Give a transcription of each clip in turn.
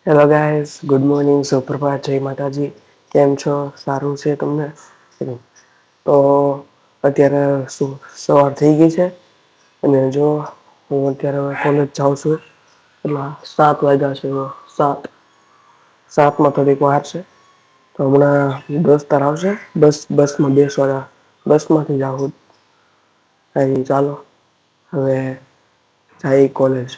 Hello guys, good morning, સુપ્રભાત, જય માતાજી. કેમ છો? સારું છે તમને? તો અત્યારે સવાર થઈ ગઈ છે અને જો હું અત્યારે કોલેજ જાઉં છું. એટલા 7 વાગ્યા છે. 7 માં થોડીક વાર છે. તો હમણાં દોસ્તાર આવશે. બસમાં બેસવાના. બસ માંથી જાઉં. ચાલો હવે જાય કોલેજ.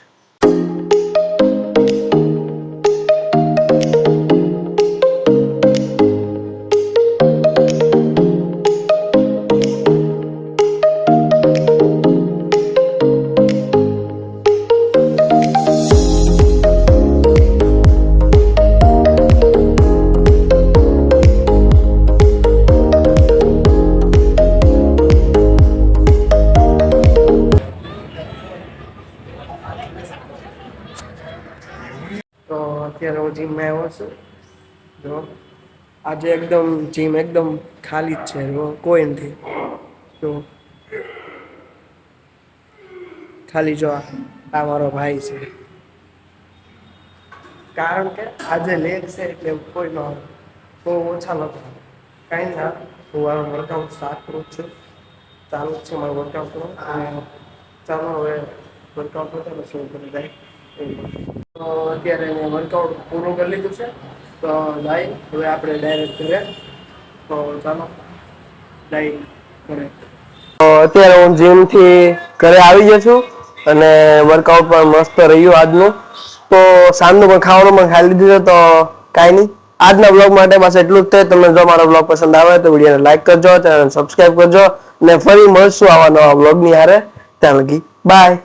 તો અત્યારે હું જીમમાં આવ્યો છું. જો આજે એકદમ જીમ એકદમ ખાલી જ છે. કોઈ નથી. તો ખાલી જો આ મારો ભાઈ છે. કારણ કે આજે લેટ છે એટલે કોઈ ન બહુ ઓછા લોકો કઈ ના હું વર્કઆઉટ સ્ટાર્ટ કરું છું. ચાલુ જ છે મારું વર્કઆઉટ કરવાનું. ચાલો હવે વર્કઆઉટ શરૂ કરી જાય. તો અત્યારે વર્કઆઉટ પૂરું કરી લીધું છે. તો હવે આપણે ડાયરેક્ટ ઘરે. તો ચાલો તો અત્યારે હું જીમ થી ઘરે આવી ગયો છું અને વર્કઆઉટ પણ મસ્ત રહ્યું આજનું. તો સાંજનું પણ ખાવાનું પણ ખાઈ લીધું છે. તો કાઈ નઈ. આજના બ્લોગ માટે બસ એટલું જ. તમને જો મારો બ્લોગ પસંદ આવે તો વિડીયોને લાઈક કરજો, ચેનલ સબસ્ક્રાઈબ કરજો. ને ફરી મળશું આવા નવા બ્લોગની હારે. ત્યાં લગી બાય.